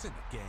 in the game.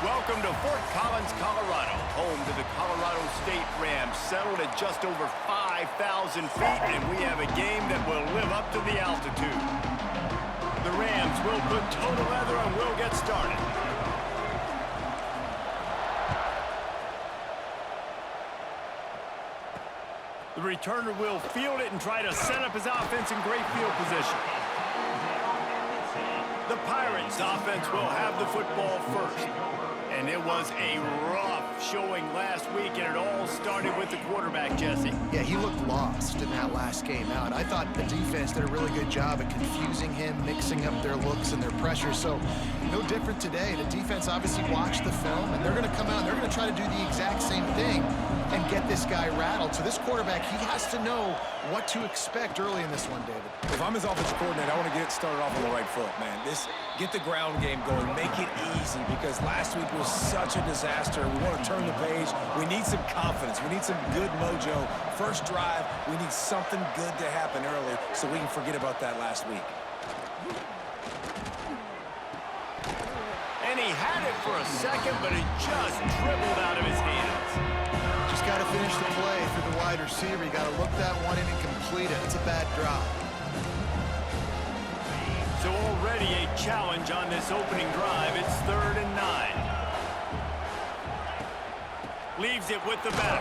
Welcome to Fort Collins, Colorado, home to the Colorado State Rams, settled at just over 5,000 feet, and we have a game that will live up to the altitude. The Rams will put toe to leather and will get started. The returner will field it and try to set up his offense in great field position. The Pirates offense will have the football first. And it was a rough showing last week, and it all started with the quarterback, Jesse. Yeah, he looked lost in that last game out. I thought the defense did a really good job at confusing him, mixing up their looks and their pressure. So no different today. The defense obviously watched the film, and they're going to come out and they're going to try to do the exact same thing and get this guy rattled. So this quarterback, he has to know what to expect early in this one, David. If I'm his offensive coordinator, I want to get it started off on the right foot, man. Get the ground game going, make it easy, because last week was such a disaster. We want to turn the page. We need some confidence. We need some good mojo. First drive, we need something good to happen early so we can forget about that last week. And he had it for a second, but it just dribbled out of his hands. Just got to finish the play through the wide receiver. You got to look that one in and complete it. It's a bad drop. So already a challenge on this opening drive. It's 3rd and 9. Leaves it with the back.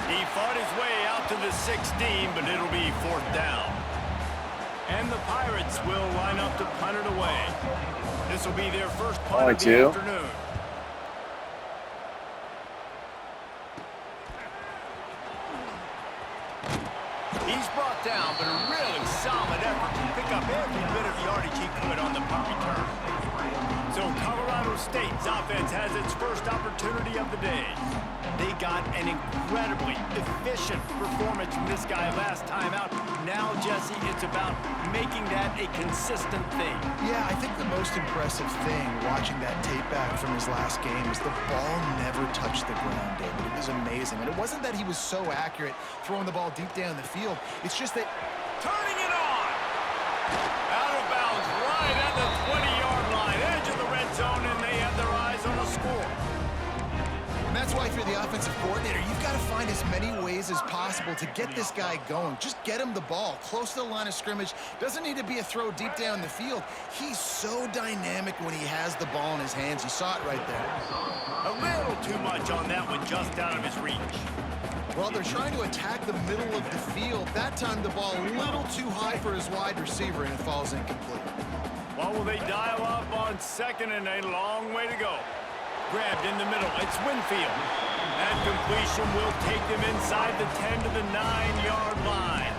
He fought his way out to the 16, but it'll be 4th down. And the Pirates will line up to punt it away. This will be their first punt of the afternoon. He's brought down, but a really solid effort to pick up every bit of yardage he could on the punt return. So Colorado State's offense has its first opportunity of the day. They got an incredibly efficient performance from this guy last time out. Now, Jesse, it's about making that a consistent thing. Yeah, I think the most impressive thing watching that tape back from his last game is the ball never touched the ground, David. It was amazing. And it wasn't that he was so accurate throwing the ball deep down the field. It's just that... Turning it on! Out of bounds right at the 20-yard line. Edge of the red zone, and they have their eyes on a score. And that's why if you're the offensive coordinator, you've got to find as many ways as possible to get this guy going. Just get him the ball close to the line of scrimmage. Doesn't need to be a throw deep down the field. He's so dynamic when he has the ball in his hands. You saw it right there. A little too much on that one, just out of his reach. Well, they're trying to attack the middle of the field. That time the ball a little too high for his wide receiver, and it falls incomplete. Well, will they dial up on 2nd and a long way to go? Grabbed in the middle. It's Winfield. That completion will take them inside the 10 to the 9-yard line.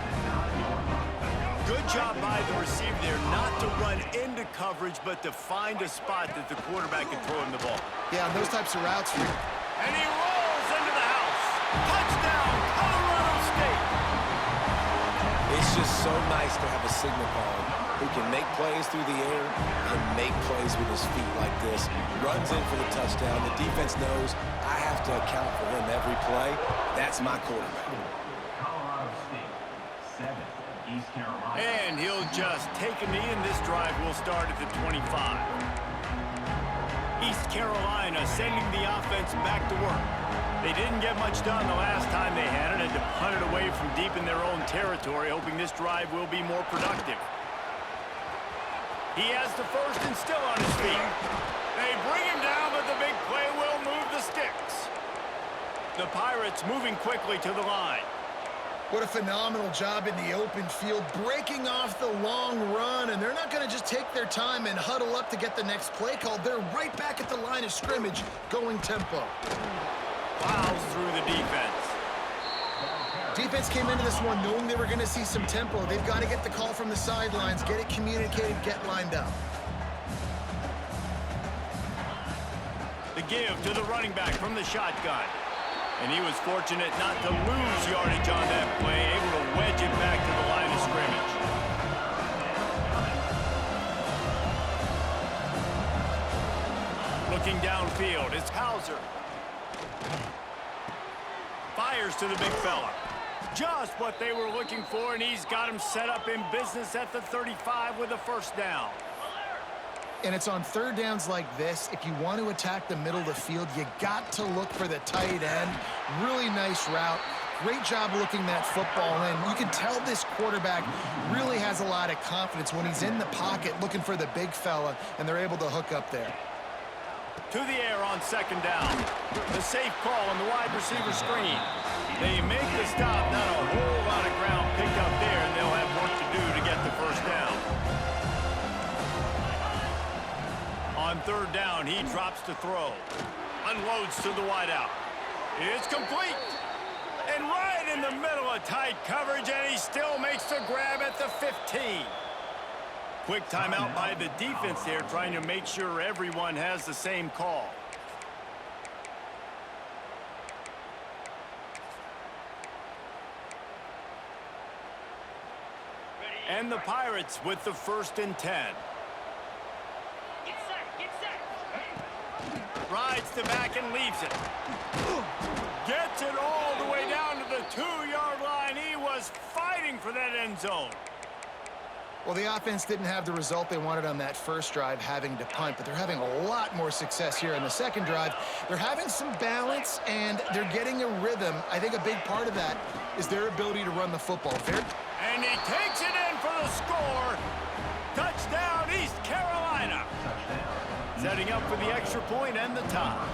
Good job by the receiver there not to run into coverage, but to find a spot that the quarterback can throw him the ball. Yeah, on those types of routes. And he rolls into the house. Touchdown, Colorado State. It's just so nice to have a signal caller who can make plays through the air and make plays with his feet like this. Runs in for the touchdown. The defense knows I have to account for him every play. That's my quarterback. Colorado State, 7, East Carolina. And he'll just take a knee, and this drive will start at the 25. East Carolina sending the offense back to work. They didn't get much done the last time they had it, and to punt it away from deep in their own territory, hoping this drive will be more productive. He has the first and still on his feet. They bring him down, but the big play will move the sticks. The Pirates moving quickly to the line. What a phenomenal job in the open field, breaking off the long run, and they're not going to just take their time and huddle up to get the next play called. They're right back at the line of scrimmage, going tempo. Plows through the defense. Defense came into this one knowing they were going to see some tempo. They've got to get the call from the sidelines, get it communicated, get lined up. The give to the running back from the shotgun. And he was fortunate not to lose yardage on that play, able to wedge it back to the line of scrimmage. Looking downfield, it's Hauser. Fires to the big fella. Just what they were looking for, and he's got him set up in business at the 35 with a first down. And it's on third downs like this, if you want to attack the middle of the field, you got to look for the tight end. Really nice route. Great job looking that football in. You can tell this quarterback really has a lot of confidence when he's in the pocket looking for the big fella, and they're able to hook up there. To the air on second down. The safe call on the wide receiver screen. They make the stop, not a whole lot of ground picked up there, and they'll have work to do to get the first down. On third down, he drops to throw. Unloads to the wideout. It's complete. And right in the middle of tight coverage, and he still makes the grab at the 15. Quick timeout by the defense there, trying to make sure everyone has the same call. And the Pirates with the 1st and 10. Rides the back and leaves it. Gets it all the way down to the 2-yard line. He was fighting for that end zone. Well, the offense didn't have the result they wanted on that first drive, having to punt, but they're having a lot more success here on the second drive. They're having some balance, and they're getting a rhythm. I think a big part of that is their ability to run the football. And he takes it in for the score. Touchdown, East Carolina. Setting up for the extra point and the tie.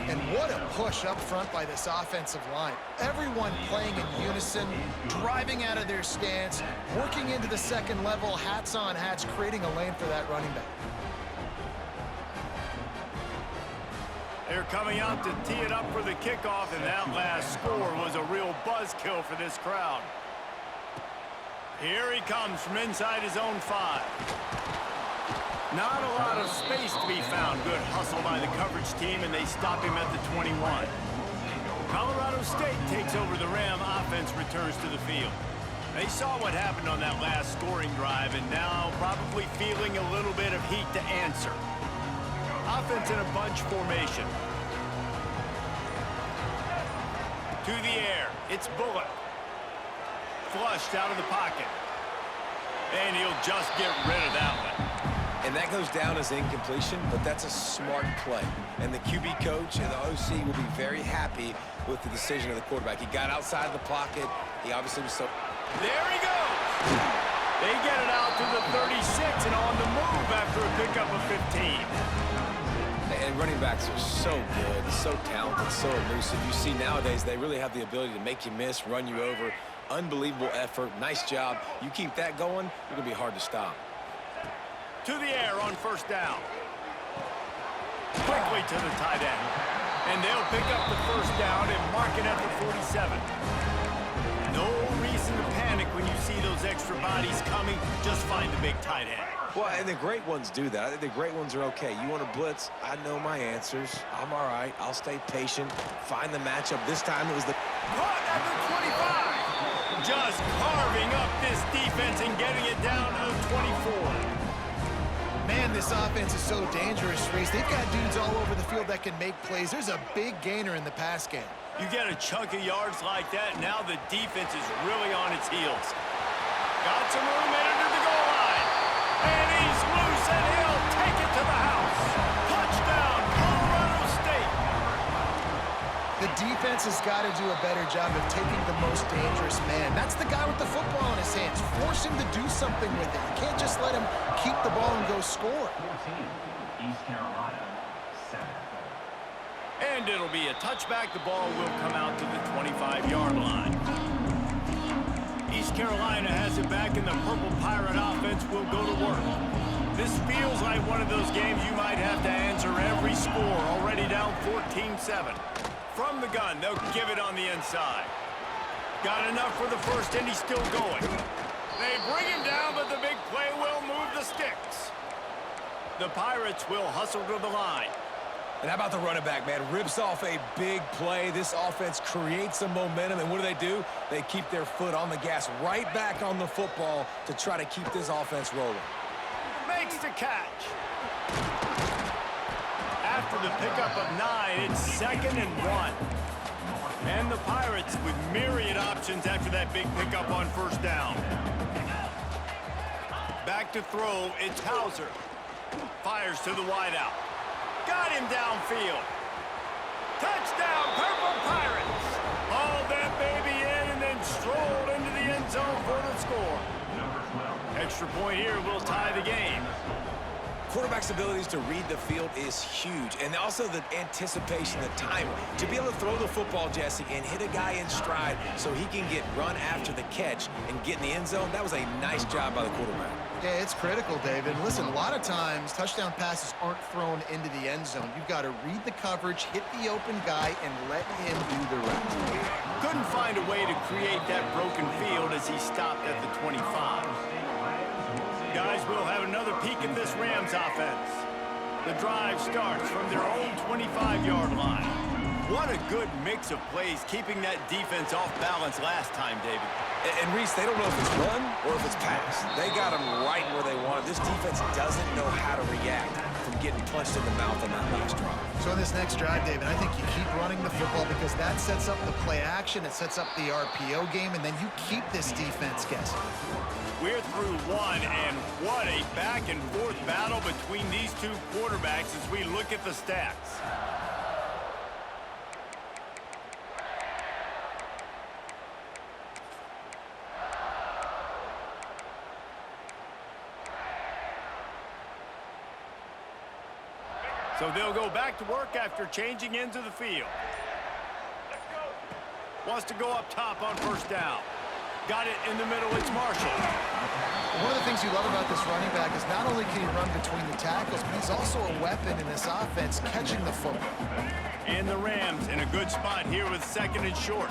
And what a push up front by this offensive line. Everyone playing in unison, driving out of their stance, working into the second level, hats on hats, creating a lane for that running back. They're coming out to tee it up for the kickoff, and that last score was a real buzzkill for this crowd. Here he comes from inside his own 5. Not a lot of space to be found. Good hustle by the coverage team, and they stop him at the 21. Colorado State takes over the Ram. Offense returns to the field. They saw what happened on that last scoring drive, and now probably feeling a little bit of heat to answer. Offense in a bunch formation. To the air. It's Bullock. Flushed out of the pocket. And he'll just get rid of that one. And that goes down as incompletion, but that's a smart play. And the QB coach and the OC will be very happy with the decision of the quarterback. He got outside the pocket. He obviously was so... There he goes. They get it out to the 36 and on the move after a pickup of 15. And running backs are so good, so talented, so elusive. You see nowadays they really have the ability to make you miss, run you over. Unbelievable effort. Nice job. You keep that going, you're going to be hard to stop. To the air on first down. Quickly to the tight end. And they'll pick up the first down and mark it at the 47. No reason to panic when you see those extra bodies coming. Just find the big tight end. Well, and the great ones do that. I think the great ones are okay. You want to blitz? I know my answers. I'm all right. I'll stay patient. Find the matchup. This time it was the... Caught at the 25. Just carving up this defense and getting it down to the 24. Man, this offense is so dangerous, Reese. They've got dudes all over the field that can make plays. There's a big gainer in the pass game. You get a chunk of yards like that, now the defense is really on its heels. Got some room in it to the goal line. And he's loose, and he'll take it to the house. defense has got to do a better job of taking the most dangerous man. That's the guy with the football in his hands. Force him to do something with it. You can't just let him keep the ball and go score. 14, East Carolina, 7. And it'll be a touchback. The ball will come out to the 25-yard line. East Carolina has it back, and the Purple Pirate offense will go to work. This feels like one of those games you might have to answer every score. Already down 14-7. From the gun, they'll give it on the inside. Got enough for the first, and he's still going. They bring him down, but the big play will move the sticks. The Pirates will hustle to the line. And how about the running back, man? Rips off a big play. This offense creates some momentum, and what do? They keep their foot on the gas right back on the football to try to keep this offense rolling. Makes the catch. After the pickup of 9, it's 2nd and 1. And the Pirates with myriad options after that big pickup on first down. Back to throw, it's Hauser. Fires to the wideout. Got him downfield. Touchdown, Purple Pirates. Hauled that baby in and then strolled into the end zone for the score. Extra point here will tie the game. Quarterback's abilities to read the field is huge, and also the anticipation, the timing. To be able to throw the football, Jesse, and hit a guy in stride so he can get run after the catch and get in the end zone, that was a nice job by the quarterback. Yeah, it's critical, David. Listen, a lot of times touchdown passes aren't thrown into the end zone. You've got to read the coverage, hit the open guy, and let him do the rest. Couldn't find a way to create that broken field as he stopped at the 25. Guys, we'll have another peek at this Rams offense. The drive starts from their own 25-yard line. What a good mix of plays, keeping that defense off balance last time, David. And Reese, they don't know if it's run or if it's pass. They got them right where they want it. This defense doesn't know how to react from getting punched in the mouth on that last drive. So in this next drive, David, I think you keep running the football because that sets up the play action, it sets up the RPO game, and then you keep this defense guessing. We're through one, and what a back-and-forth battle between these two quarterbacks as we look at the stats. So they'll go back to work after changing into the field. Wants to go up top on first down. Got it in the middle, it's Marshall. One of the things you love about this running back is not only can he run between the tackles, but he's also a weapon in this offense, catching the football. And the Rams in a good spot here with 2nd and short.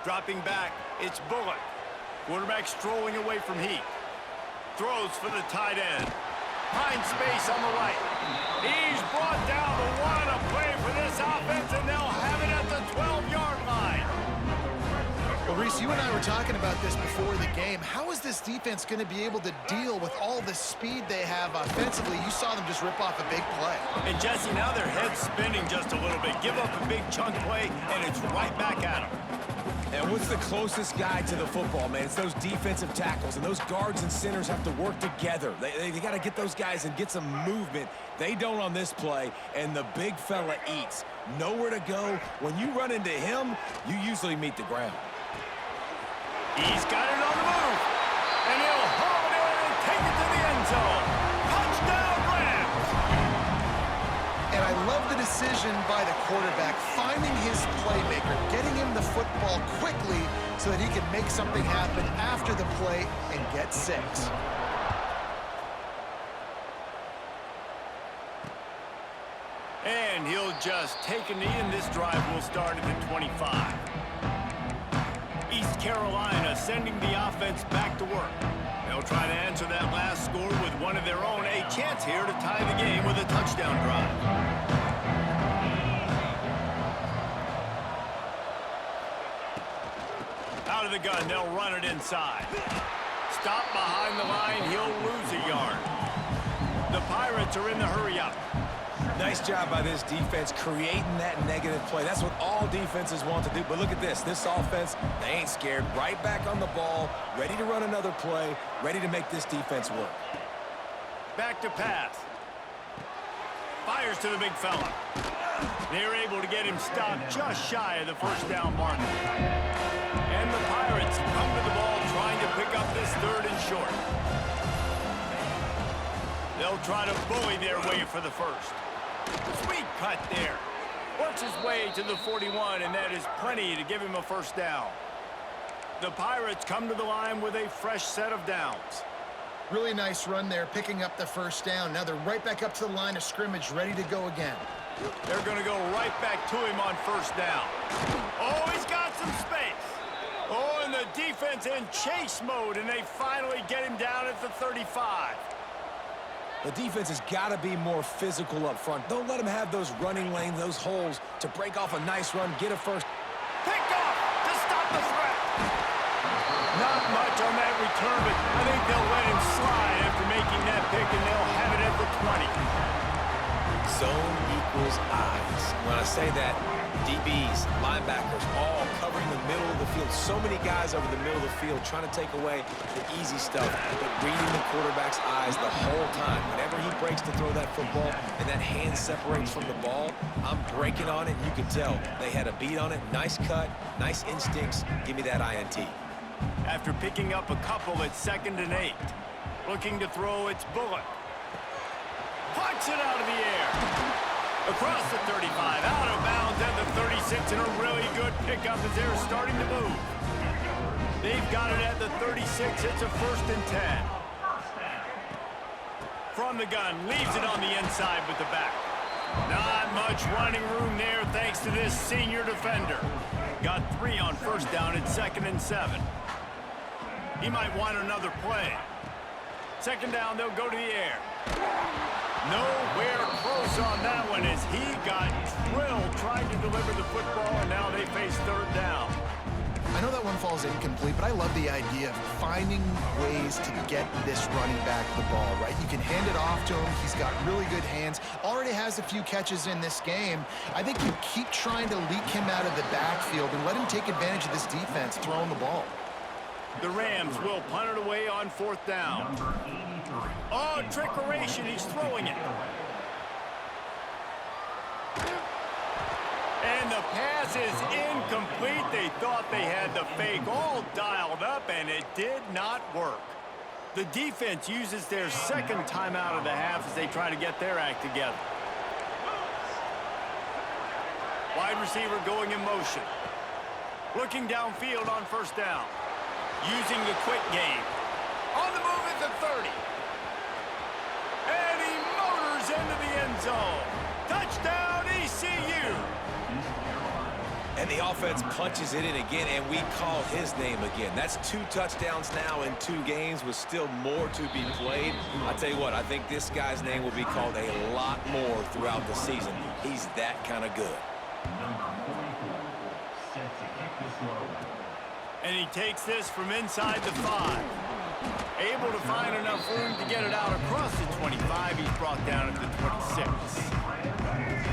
Dropping back, it's Bullock. Quarterback strolling away from Heat. Throws for the tight end. Finds space on the right. He's brought down the one. A play for this offense, and they'll have it at the 12-yard line. Well, Reese, you and I were talking about this before the game. How is this defense going to be able to deal with all the speed they have offensively? You saw them just rip off a big play. And, Jesse, now their head's spinning just a little bit. Give up a big chunk play, and it's right back at them. And what's the closest guy to the football, man? It's those defensive tackles, and those guards and centers have to work together. They got to get those guys and get some movement. They don't on this play, and the big fella eats. Nowhere to go. When you run into him, you usually meet the ground. He's got it on the move, and he'll haul it in and take it to the end zone. Touchdown, Rams! And I love the decision by the quarterback, finding his playmaker, getting him the football quickly so that he can make something happen after the play and get 6. And he'll just take a knee, and this drive will start at the 25. East Carolina sending the offense back to work. They'll try to answer that last score with one of their own. A chance here to tie the game with a touchdown drive. Out of the gun, they'll run it inside. Stop behind the line, he'll lose a yard. The Pirates are in the hurry-up. Nice job by this defense creating that negative play. That's what all defenses want to do. But look at this. This offense, they ain't scared. Right back on the ball, ready to run another play, ready to make this defense work. Back to pass. Fires to the big fella. They're able to get him stopped just shy of the first down mark. And the Pirates come to the ball trying to pick up this 3rd and short. They'll try to bully their way for the first. Sweet cut there. Works his way to the 41, and that is plenty to give him a first down. The Pirates come to the line with a fresh set of downs. Really nice run there, picking up the first down. Now they're right back up to the line of scrimmage, ready to go again. They're going to go right back to him on first down. Oh, he's got some space. Oh, and the defense in chase mode, and they finally get him down at the 35. The defense has got to be more physical up front. Don't let them have those running lanes, those holes to break off a nice run, get a first. Pick off to stop the threat. Not much on that return, but I think they'll let him slide after making that pick, and they'll have it at the 20. Zone equals eyes. When I say that, DBs, linebackers, all covering the middle of the field. So many guys over the middle of the field trying to take away the easy stuff, but reading the quarterback's eyes the whole time. Whenever he breaks to throw that football and that hand separates from the ball, I'm breaking on it. You can tell they had a beat on it. Nice cut, nice instincts. Give me that INT. After picking up a couple at 2nd and 8. Looking to throw, it's Bullock. Punch it out of the air. Across the 35, out of bounds at the 36, and a really good pickup as they're starting to move. They've got it at the 36. It's a 1st and 10. From the gun, leaves it on the inside with the back. Not much running room there thanks to this senior defender. Got 3 on first down at 2nd and 7. He might want another play. 2nd down, they'll go to the air. Nowhere close on that one as he got drilled trying to deliver the football, and now they face 3rd down. I know that one falls incomplete, but I love the idea of finding ways to get this running back the ball, right? You can hand it off to him. He's got really good hands. Already has a few catches in this game. I think you keep trying to leak him out of the backfield and let him take advantage of this defense throwing the ball. The Rams will punt it away on 4th down. Oh, trickeration. He's throwing it. And the pass is incomplete. They thought they had the fake all dialed up, and it did not work. The defense uses their 2nd timeout of the half as they try to get their act together. Wide receiver going in motion. Looking downfield on 1st down. Using the quick game. On the move at the 30. And he motors into the end zone. Touchdown, ECU. And the offense punches it in again, and we call his name again. That's 2 touchdowns now in 2 games with still more to be played. I'll tell you what, I think this guy's name will be called a lot more throughout the season. He's that kind of good. Number 44, set to kick this low. And he takes this from inside the 5. Able to find enough room to get it out across the 25. He's brought down at the 26.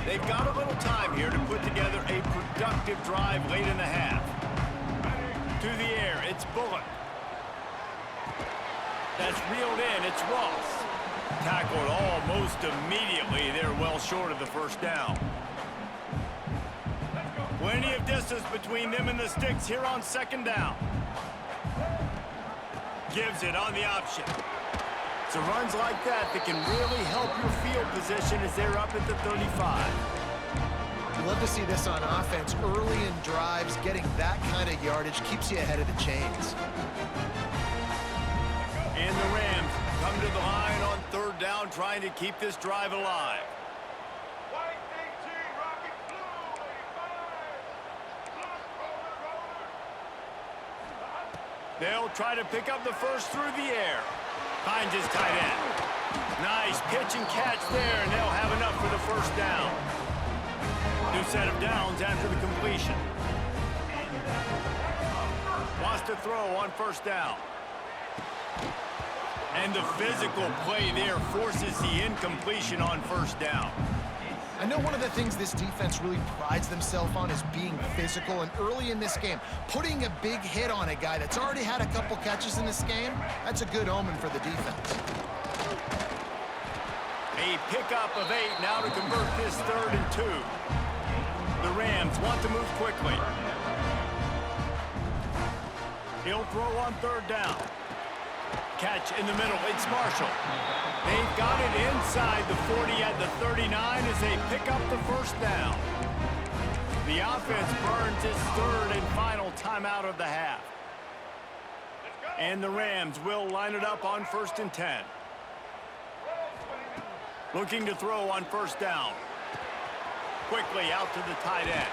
They've got a little time here to put together a productive drive late in the half. To the air, it's Bullock. That's reeled in, it's Ross. Tackled almost immediately. They're well short of the first down. Plenty of distance between them and the sticks here on 2nd down. Gives it on the option. So runs like that can really help your field position as they're up at the 35. You love to see this on offense. Early in drives, getting that kind of yardage keeps you ahead of the chains. And the Rams come to the line on 3rd down, trying to keep this drive alive. They'll try to pick up the first through the air. Finds his tight end. Nice pitch and catch there, and they'll have enough for the first down. New set of downs after the completion. Wants to throw on 1st down. And the physical play there forces the incompletion on 1st down. I know one of the things this defense really prides themselves on is being physical, and early in this game, putting a big hit on a guy that's already had a couple catches in this game, that's a good omen for the defense. A pickup of 8 now to convert this 3rd and 2. The Rams want to move quickly. He'll throw on 3rd down. Catch in the middle. It's Marshall. They've got it inside the 40 at the 39 as they pick up the 1st down. The offense burns its 3rd and final timeout of the half. And the Rams will line it up on 1st and 10. Looking to throw on 1st down. Quickly out to the tight end.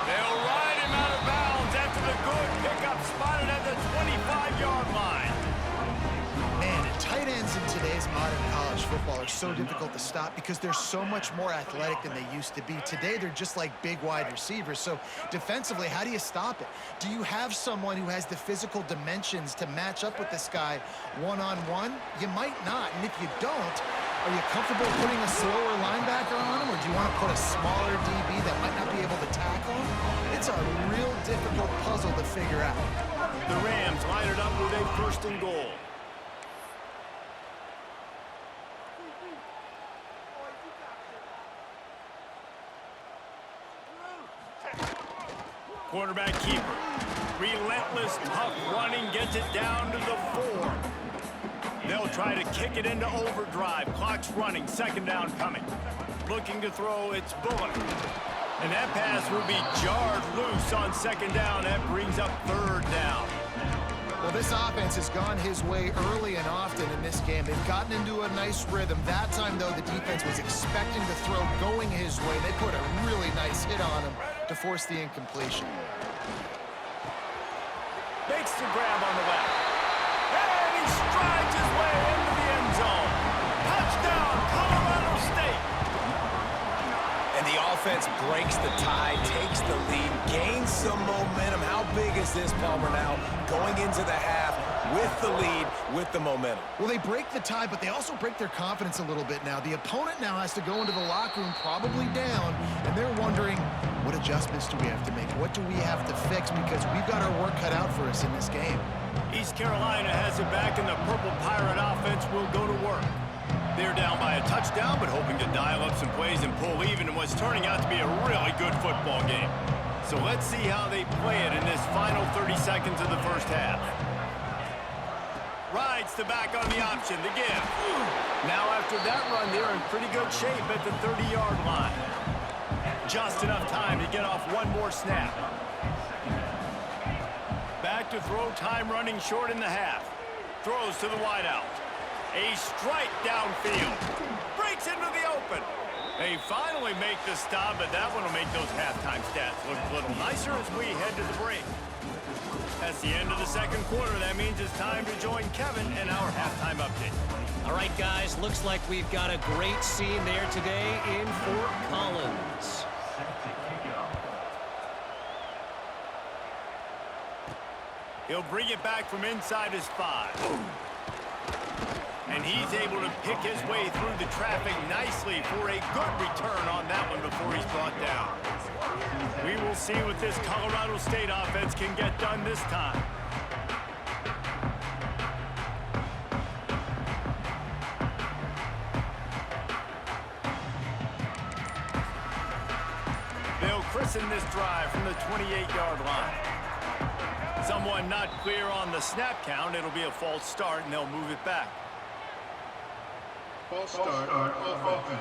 They'll ride him out of bounds after the good pickup spotted at the 25-yard line. Man, and tight ends in today's modern college football are so difficult to stop because they're so much more athletic than they used to be. Today, they're just like big wide receivers. So defensively, how do you stop it? Do you have someone who has the physical dimensions to match up with this guy one-on-one? You might not, and if you don't, are you comfortable putting a slower linebacker on him, or do you want to put a smaller DB that might not be able to tackle him? It's a real difficult puzzle to figure out. The Rams line it up with a 1st and goal. Quarterback keeper. Relentless, tough running, gets it down to the 4. They'll try to kick it into overdrive. Clock's running. 2nd down coming. Looking to throw, it's Bullock. And that pass will be jarred loose on 2nd down. That brings up 3rd down. Well, this offense has gone his way early and often in this game. They've gotten into a nice rhythm. That time, though, the defense was expecting the throw going his way. They put a really nice hit on him to force the incompletion. Makes the grab on the left. And he strides his way into the end zone. Touchdown, Colorado State. And the offense breaks the tie, takes the lead, gains some momentum. How big is this, Palmer, now going into the half with the lead, with the momentum? Well, they break the tie, but they also break their confidence a little bit now. The opponent now has to go into the locker room probably down, and they're wondering, what adjustments do we have to make? What do we have to fix? Because we've got our work cut out for us in this game. East Carolina has it back, and the Purple Pirate offense will go to work. They're down by a touchdown, but hoping to dial up some plays and pull even in what's turning out to be a really good football game. So let's see how they play it in this final 30 seconds of the 1st half. Rides the back on the option, the give. Now after that run, they're in pretty good shape at the 30-yard line. Just enough time to get off one more snap. Back to throw, time running short in the half. Throws to the wideout. A strike downfield. Breaks into the open. They finally make the stop, but that one will make those halftime stats look a little nicer as we head to the break. That's the end of the 2nd quarter. That means it's time to join Kevin in our halftime update. All right, guys, looks like we've got a great scene there today in Fort Collins. He'll bring it back from inside his 5. And he's able to pick his way through the traffic nicely for a good return on that one before he's brought down. We will see what this Colorado State offense can get done this time. They'll christen this drive from the 28-yard line. Someone not clear on the snap count. It'll be a false start, and they'll move it back. False start on offense.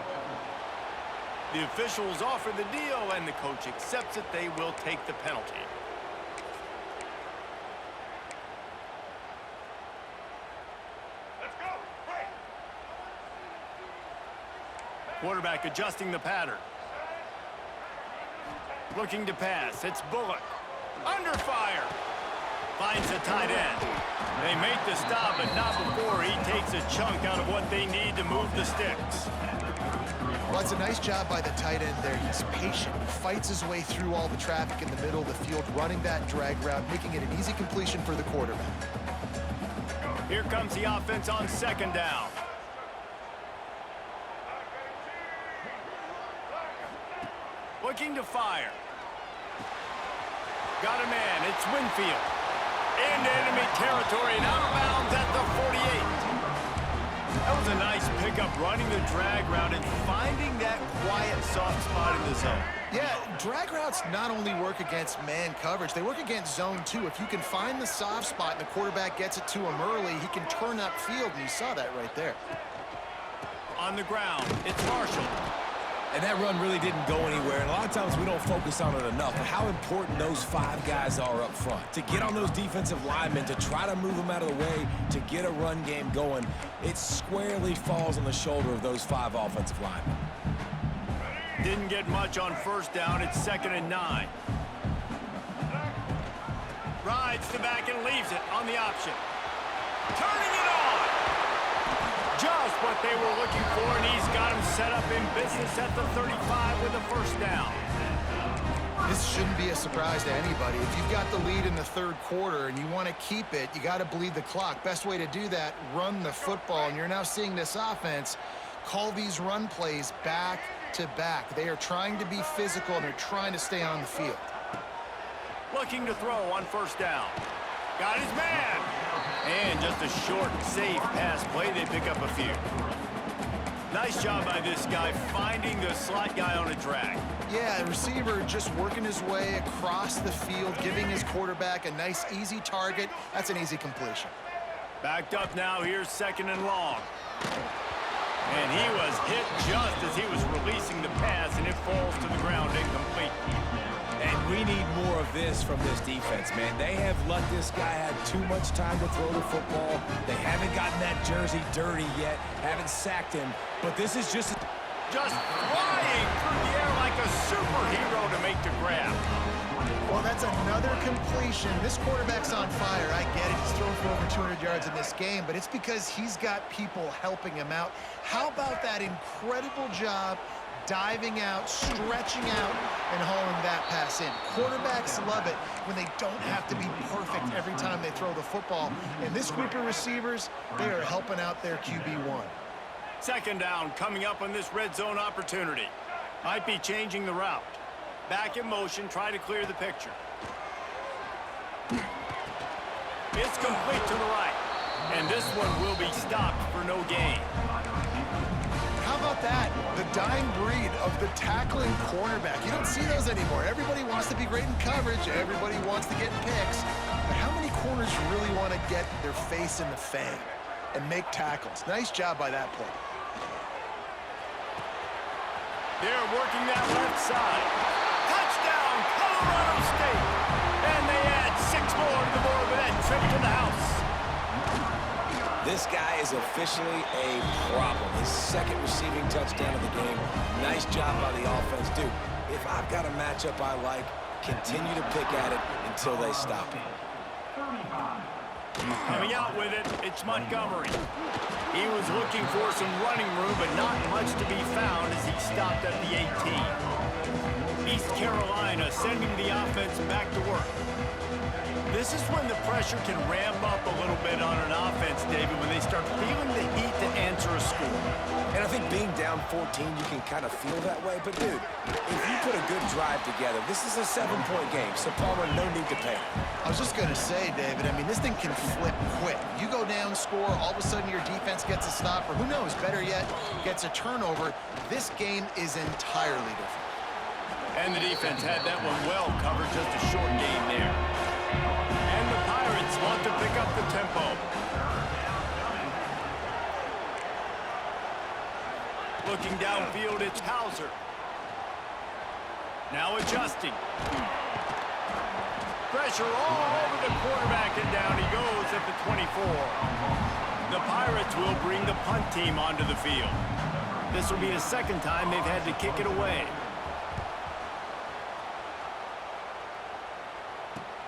The officials offer the deal, and the coach accepts it. They will take the penalty. Let's go. Right. Quarterback adjusting the pattern. Looking to pass. It's Bullock. Under fire. Finds the tight end. They make the stop, but not before he takes a chunk out of what they need to move the sticks. Well, it's a nice job by the tight end there. He's patient. He fights his way through all the traffic in the middle of the field, running that drag route, making it an easy completion for the quarterback. Here comes the offense on 2nd down. Looking to fire. Got a man. It's Winfield. Into enemy territory and out of bounds at the 48. That was a nice pickup, running the drag route and finding that quiet, soft spot in the zone. Yeah, drag routes not only work against man coverage, they work against zone too. If you can find the soft spot and the quarterback gets it to him early, he can turn upfield, and you saw that right there. On the ground, it's Marshall. And that run really didn't go anywhere. And a lot of times we don't focus on it enough, but how important those 5 guys are up front. To get on those defensive linemen, to try to move them out of the way, to get a run game going, it squarely falls on the shoulder of those 5 offensive linemen. Didn't get much on first down. It's 2nd and 9. Rides the back and leaves it on the option. Turning it on! Just what they were looking for, and he's got him set up in business at the 35 with a first down. This shouldn't be a surprise to anybody. If you've got the lead in the 3rd quarter and you want to keep it, you got to bleed the clock. Best way to do that, run the football. And you're now seeing this offense call these run plays back to back. They are trying to be physical, and they're trying to stay on the field. Looking to throw on first down. Got his man. And just a short, safe pass play. They pick up a few. Nice job by this guy finding the slot guy on a drag. Yeah, a receiver just working his way across the field, giving his quarterback a nice, easy target. That's an easy completion. Backed up now. Here's 2nd and long. And he was hit just as he was releasing the pass, and it falls to the ground incomplete. And we need more of this from this defense, man. They have let this guy have too much time to throw the football. They haven't gotten that jersey dirty yet, haven't sacked him. But this is just flying through the air like a superhero to make the grab. Well, that's another completion. This quarterback's on fire. I get it. He's thrown for over 200 yards in this game, but it's because he's got people helping him out. How about that incredible job diving out, stretching out, and hauling that pass in? Quarterbacks love it when they don't have to be perfect every time they throw the football. And this group of receivers, they are helping out their QB1. 2nd down coming up on this red zone opportunity. Might be changing the route. Back in motion, try to clear the picture. It's complete to the right. And this one will be stopped for no gain. How about that? The dying breed of the tackling cornerback. You don't see those anymore. Everybody wants to be great in coverage. Everybody wants to get picks. But how many corners really want to get their face in the fan and make tackles? Nice job by that play. They're working that left side. Touchdown, Colorado State. And they add 6 more to the board with that trip to the house. This guy is officially a problem. His 2nd receiving touchdown of the game. Nice job by the offense. Dude, if I've got a matchup I like, continue to pick at it until they stop him. Coming out with it, it's Montgomery. He was looking for some running room, but not much to be found as he stopped at the 18. East Carolina sending the offense back to work. This is when the pressure can ramp up a little bit on an offense, David, when they start feeling the heat to answer a score. And I think being down 14, you can kind of feel that way. But, dude, if you put a good drive together, this is a 7-point game, so Palmer, no need to panic. I was just going to say, David, I mean, this thing can flip quick. You go down, score, all of a sudden your defense gets a stop, or who knows, better yet, gets a turnover. This game is entirely different. And the defense had that one well covered, just a short gain there. And the Pirates want to pick up the tempo. Looking downfield, it's Hauser. Now adjusting. Pressure all over the quarterback, and down he goes at the 24. The Pirates will bring the punt team onto the field. This will be the 2nd time they've had to kick it away.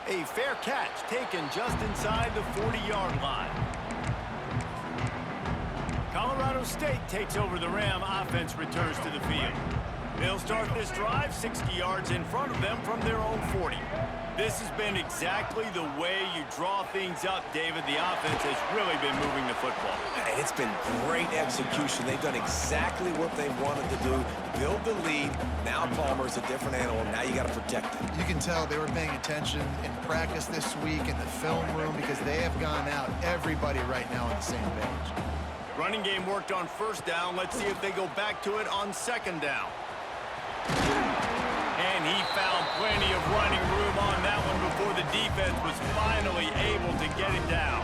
A fair catch taken just inside the 40-yard line. Colorado State takes over the Ram. Offense returns to the field. They'll start this drive 60 yards in front of them from their own 40. This has been exactly the way you draw things up, David. The offense has really been moving the football. And it's been great execution. They've done exactly what they wanted to do. Build the lead. Now Palmer's a different animal. Now you got to protect him. You can tell they were paying attention in practice this week in the film room because they have gone out, everybody right now on the same page. Running game worked on first down. Let's see if they go back to it on second down. And he found plenty of running room on that one before the defense was finally able to get it down.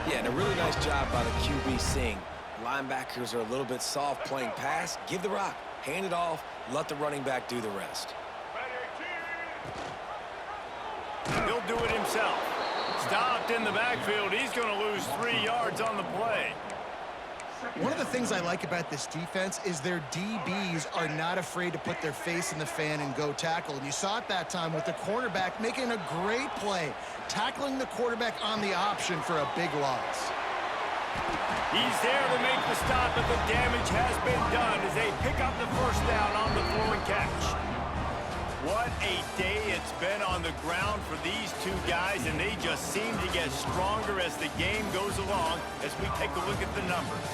Yeah, and a really nice job by the QB seeing. Linebackers are a little bit soft playing pass. Give the rock. Hand it off. Let the running back do the rest. He'll do it himself. Stopped in the backfield. He's going to lose 3 yards on the play. One of the things I like about this defense is their DBs are not afraid to put their face in the fan and go tackle. And you saw it that time with the cornerback making a great play, tackling the quarterback on the option for a big loss. He's there to make the stop, but the damage has been done as they pick up the first down on the throw and catch. What a day it's been on the ground for these two guys, and they just seem to get stronger as the game goes along as we take a look at the numbers.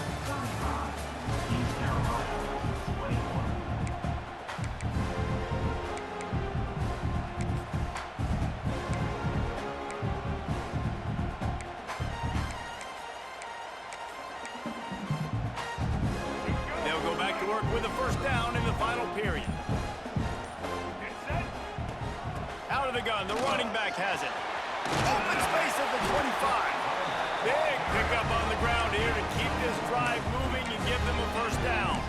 They'll go back to work with a first down in the final period. Out of the gun, the running back has it. Open space at the 25. Big pickup on the ground here to keep this drive moving and give them a first down.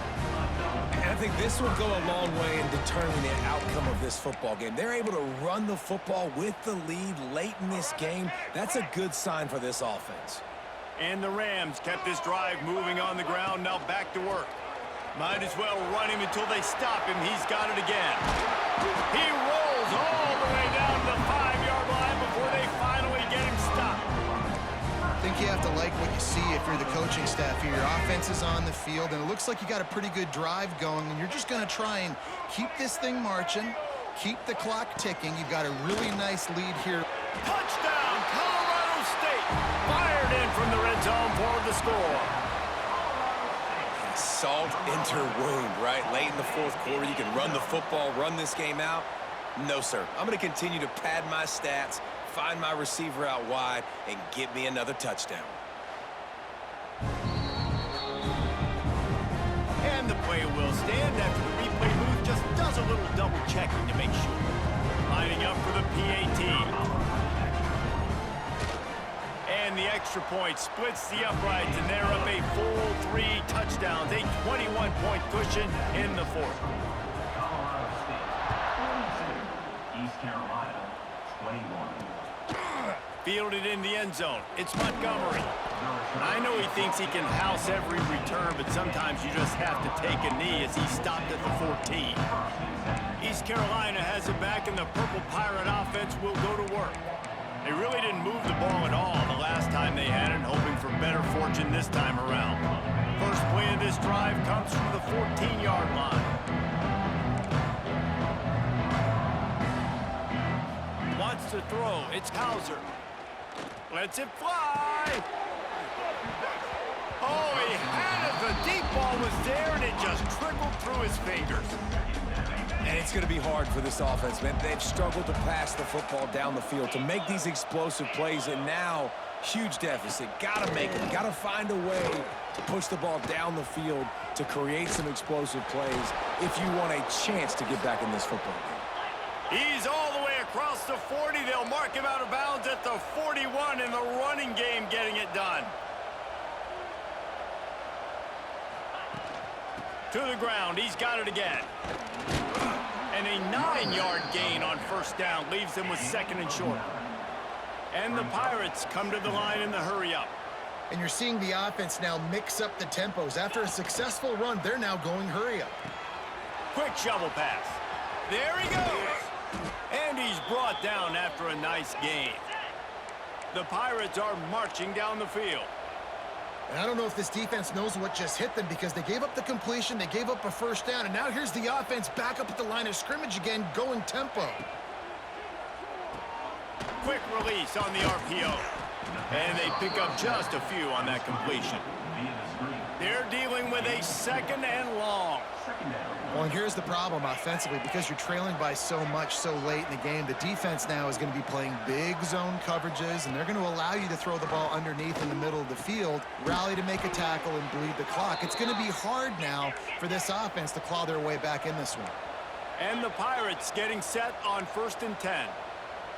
And I think this will go a long way in determining the outcome of this football game. They're able to run the football with the lead late in this game. That's a good sign for this offense. And the Rams kept this drive moving on the ground. Now back to work. Might as well run him until they stop him. He's got it again. He rolls all the way down to the 5-yard line before they finally get him stopped. I think you have to like what you see if you're the coaching staff here. Your offense is on the field, and it looks like you got a pretty good drive going, and you're just going to try and keep this thing marching, keep the clock ticking. You've got a really nice lead here. Touchdown, Colorado State. Fired in from the red zone for the score. Salt into wound, right? Late in the fourth quarter, you can run the football, run this game out. No, sir. I'm going to continue to pad my stats, find my receiver out wide, and get me another touchdown. And the play will stand after the replay booth just does a little double checking to make sure. Lining up for the PAT. And the extra point splits the uprights, and they're up a full 3 touchdowns, a 21-point cushion in the fourth. Colorado State 42, East Carolina 21. Fielded in the end zone. It's Montgomery. I know he thinks he can house every return, but sometimes you just have to take a knee as he stopped at the 14. East Carolina has it back, and the Purple Pirate offense will go to work. They really didn't move the ball at all the last time they had it, hoping for better fortune this time around. First play of this drive comes from the 14-yard line. Wants to throw. It's Hauser. Lets it fly. Oh, he had it. The deep ball was there, and it just trickled through his fingers. And it's going to be hard for this offense, man. They've struggled to pass the football down the field, to make these explosive plays, and now, huge deficit. Got to make it. Got to find a way to push the ball down the field to create some explosive plays if you want a chance to get back in this football game. He's all the way across the 40. They'll mark him out of bounds at the 41 in the running game, getting it done. To the ground. He's got it again. And a 9-yard gain on first down leaves them with second and short. And the Pirates come to the line in the hurry-up. And you're seeing the offense now mix up the tempos. After a successful run, they're now going hurry-up. Quick shovel pass. There he goes. And he's brought down after a nice gain. The Pirates are marching down the field. And I don't know if this defense knows what just hit them, because they gave up the completion, they gave up a first down, and now here's the offense back up at the line of scrimmage again, going tempo. Quick release on the RPO. And they pick up just a few on that completion. Via the screen. They're dealing with a 2nd and long. Well, and here's the problem offensively. Because you're trailing by so much so late in the game, the defense now is going to be playing big zone coverages, and they're going to allow you to throw the ball underneath in the middle of the field, rally to make a tackle, and bleed the clock. It's going to be hard now for this offense to claw their way back in this one. And the Pirates getting set on 1st and 10.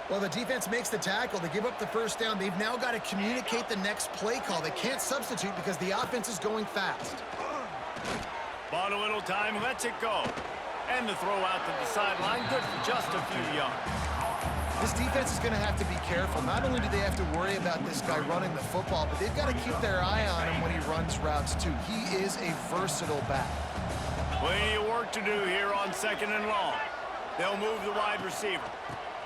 Well, the defense makes the tackle. They give up the first down. They've now got to communicate the next play call. They can't substitute because the offense is going fast. Bought a little time, lets it go. And the throw out to the sideline, good for just a few yards. This defense is going to have to be careful. Not only do they have to worry about this guy running the football, but they've got to keep their eye on him when he runs routes too. He is a versatile back. Plenty of work to do here on 2nd and long. They'll move the wide receiver.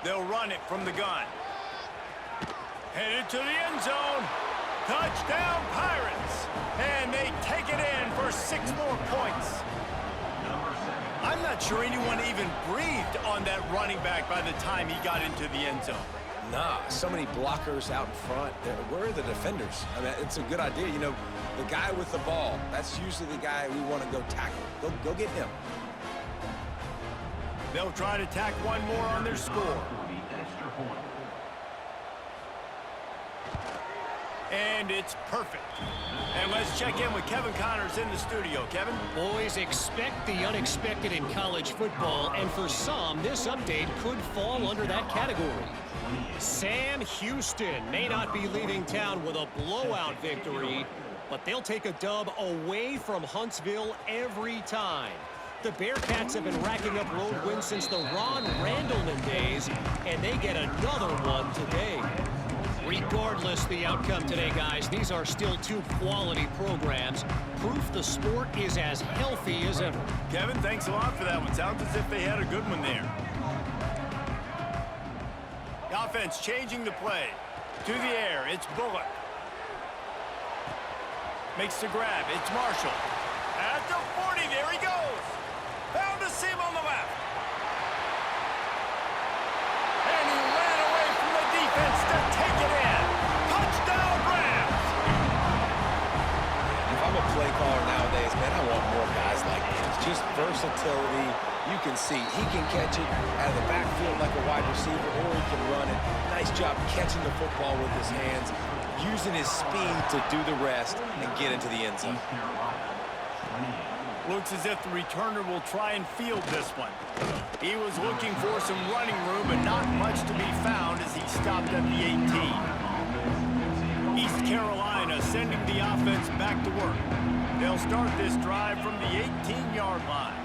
They'll run it from the gun. Headed to the end zone. Touchdown, Pirates. And they take it in for 6 more points. I'm not sure anyone even breathed on that running back by the time he got into the end zone. Nah, so many blockers out in front. Where are the defenders? I mean, it's a good idea. You know, the guy with the ball, that's usually the guy we want to go tackle. Go get him. They'll try to tack one more on their score. And it's perfect. And let's check in with Kevin Connors in the studio. Kevin? Boys, expect the unexpected in college football, and for some, this update could fall under that category. Sam Houston may not be leaving town with a blowout victory, but they'll take a dub away from Huntsville every time. The Bearcats have been racking up road wins since the Ron Randleman days, and they get another one today. Regardless the outcome today, guys, these are still 2 quality programs. Proof the sport is as healthy as ever. Kevin, thanks a lot for that one. Sounds as if they had a good one there. The offense changing the play. To the air, it's Bullock. Makes the grab, it's Marshall. At the 40, there he goes. Found a seam on the left. And he ran away from the defense to take it in. Touchdown, Rams! If I'm a play caller nowadays, man, I want more guys like this. Just versatility. You can see he can catch it out of the backfield like a wide receiver, or he can run it. Nice job catching the football with his hands, using his speed to do the rest and get into the end zone. Looks as if the returner will try and field this one. He was looking for some running room, but not much to be found as he stopped at the 18. East Carolina sending the offense back to work. They'll start this drive from the 18-yard line.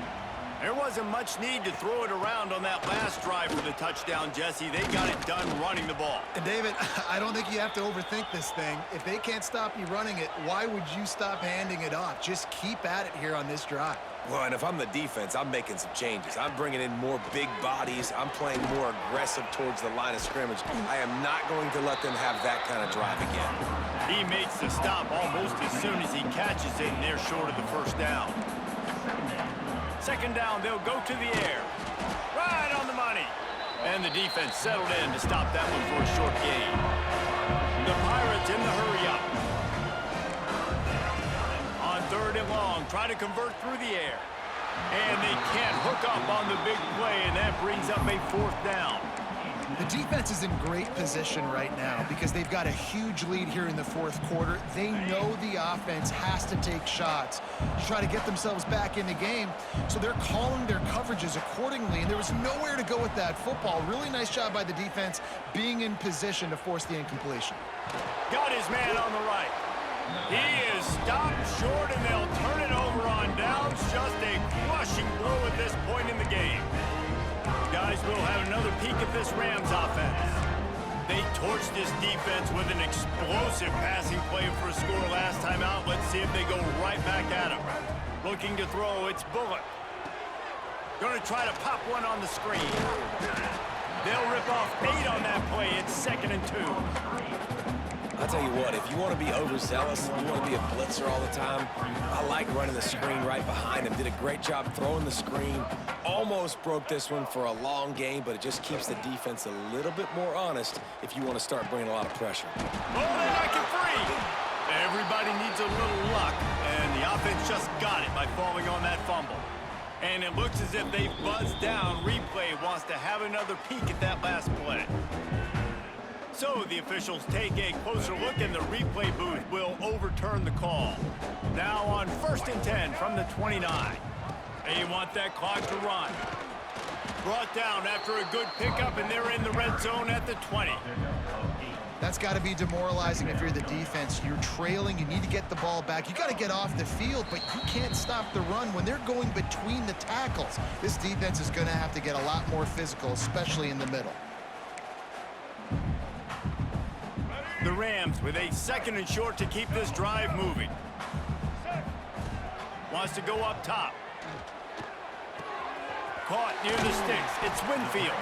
There wasn't much need to throw it around on that last drive for the touchdown, Jesse. They got it done running the ball. And David, I don't think you have to overthink this thing. If they can't stop you running it, why would you stop handing it off? Just keep at it here on this drive. Well, and if I'm the defense, I'm making some changes. I'm bringing in more big bodies. I'm playing more aggressive towards the line of scrimmage. I am not going to let them have that kind of drive again. He makes the stop almost as soon as he catches it, and they're short of the first down. 2nd down, they'll go to the air. Right on the money. And the defense settled in to stop that one for a short gain. The Pirates in the hurry-up. On 3rd and long, try to convert through the air. And they can't hook up on the big play, and that brings up a 4th down. The defense is in great position right now because they've got a huge lead here in the 4th quarter. They know the offense has to take shots to try to get themselves back in the game, so they're calling their coverages accordingly, and there was nowhere to go with that football. Really nice job by the defense being in position to force the incompletion. Got his man on the right. He is stopped short, and they'll turn it over on downs. Just a crushing blow at this point in the game. Guys, we'll have another peek at this Rams offense. They torched this defense with an explosive passing play for a score last time out. Let's see if they go right back at him. Looking to throw, it's Bullock. Going to try to pop one on the screen. They'll rip off 8 on that play. It's 2nd and 2. I'll tell you what, if you want to be overzealous, you want to be a blitzer all the time, I like running the screen right behind him. Did a great job throwing the screen. Almost broke this one for a long game, but it just keeps the defense a little bit more honest if you want to start bringing a lot of pressure. Oh, they knock it free. Everybody needs a little luck, and the offense just got it by falling on that fumble. And it looks as if they've buzzed down. Replay wants to have another peek at that last play. So the officials take a closer look, and the replay booth will overturn the call. Now on 1st and 10 from the 29. They want that clock to run. Brought down after a good pickup, and they're in the red zone at the 20. That's got to be demoralizing if you're the defense. You're trailing. You need to get the ball back. You got to get off the field, but you can't stop the run when they're going between the tackles. This defense is going to have to get a lot more physical, especially in the middle. The Rams with a 2nd and short to keep this drive moving. Wants to go up top. Caught near the sticks. It's Winfield.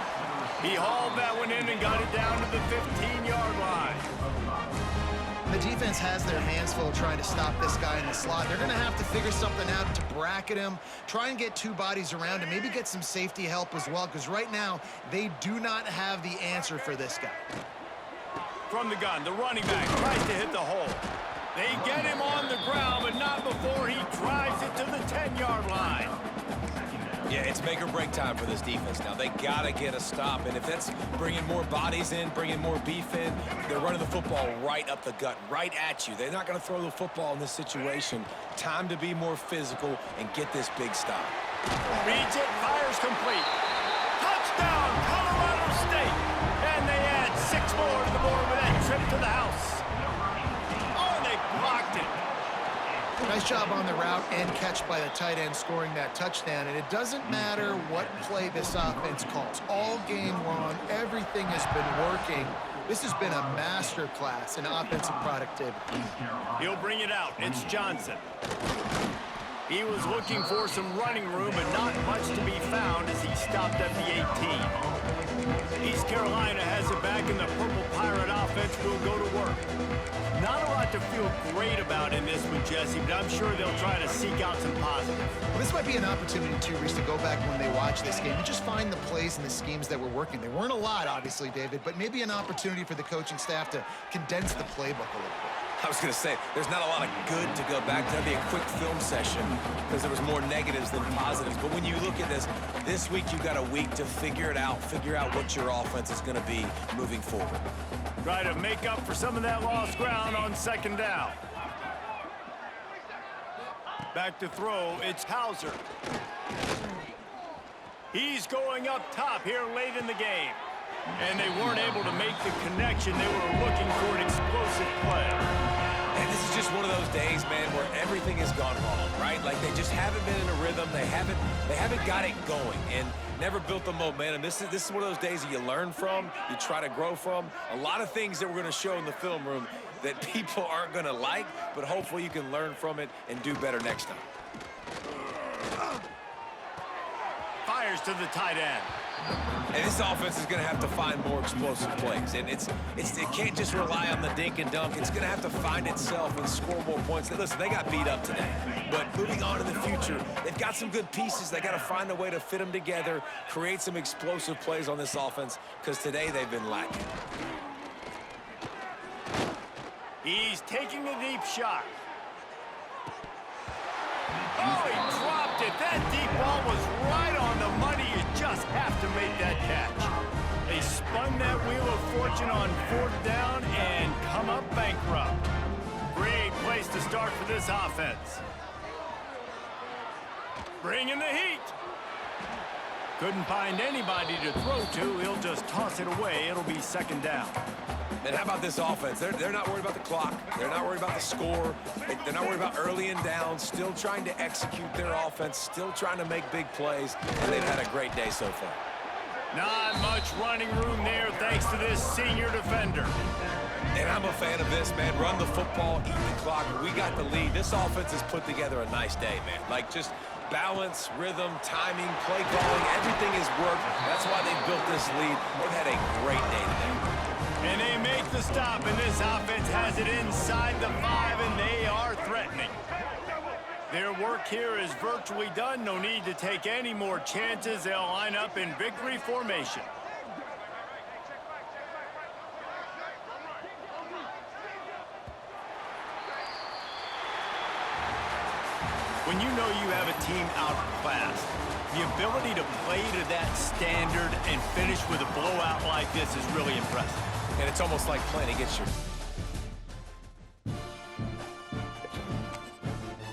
He hauled that one in and got it down to the 15-yard line. The defense has their hands full trying to stop this guy in the slot. They're going to have to figure something out to bracket him, try and get 2 bodies around him, maybe get some safety help as well, because right now they do not have the answer for this guy. From the gun, the running back tries to hit the hole. They get him on the ground, but not before he drives it to the 10-yard line. Yeah, it's make or break time for this defense. Now, they got to get a stop, and if that's bringing more bodies in, bringing more beef in, they're running the football right up the gut, right at you. They're not going to throw the football in this situation. Time to be more physical and get this big stop. Reads it, fires complete. Touchdown, Colorado State! And they add 6 more to the board with that trip to the house. Oh, they blocked it. Nice job on the route and catch by the tight end scoring that touchdown. And it doesn't matter what play this offense calls. All game long, everything has been working. This has been a master class in offensive productivity. He'll bring it out. It's Johnson. He was looking for some running room, but not much to be found as he stopped at the 18. East Carolina has it back, and the Purple Pirate offense will go to work. Not a lot to feel great about in this one, Jesse, but I'm sure they'll try to seek out some positives. Well, this might be an opportunity, too, Reese, to go back when they watch this game and just find the plays and the schemes that were working. There weren't a lot, obviously, David, but maybe an opportunity for the coaching staff to condense the playbook a little bit. I was going to say, there's not a lot of good to go back to. That'd be a quick film session because there was more negatives than positives. But when you look at this week you got a week to figure it out, figure out what your offense is going to be moving forward. Try to make up for some of that lost ground on 2nd down. Back to throw, it's Hauser. He's going up top here late in the game. And they weren't able to make the connection. They were looking for an explosive play. And this is just one of those days, man, where everything has gone wrong, right? Like they just haven't been in a rhythm. They haven't got it going and never built the momentum. This is one of those days that you learn from, you try to grow from. A lot of things that we're going to show in the film room that people aren't going to like, but hopefully you can learn from it and do better next time. Fires to the tight end. And this offense is going to have to find more explosive plays. And it can't just rely on the dink and dunk. It's going to have to find itself and score more points. Listen, they got beat up today. But moving on to the future, they've got some good pieces. They got to find a way to fit them together, create some explosive plays on this offense, because today they've been lacking. He's taking a deep shot. Oh, he dropped it. That deep ball was right on the money. You just have to make that catch. They spun that wheel of fortune on 4th down and come up bankrupt. Great place to start for this offense. Bringing the heat. Couldn't find anybody to throw to. He'll just toss it away. It'll be 2nd down. And how about this offense? They're not worried about the clock. They're not worried about the score. They're not worried about early and down. Still trying to execute their offense. Still trying to make big plays. And they've had a great day so far. Not much running room there thanks to this senior defender. And I'm a fan of this, man. Run the football, eat the clock. We got the lead. This offense has put together a nice day, man. Like just balance, rhythm, timing, play calling. Everything has worked. That's why they built this lead. They've had a great day today. And they make the stop, and this offense has it inside the 5, and they are threatening. Their work here is virtually done. No need to take any more chances. They'll line up in victory formation. When you know you have a team outclassed, the ability to play to that standard and finish with a blowout like this is really impressive. And it's almost like playing against your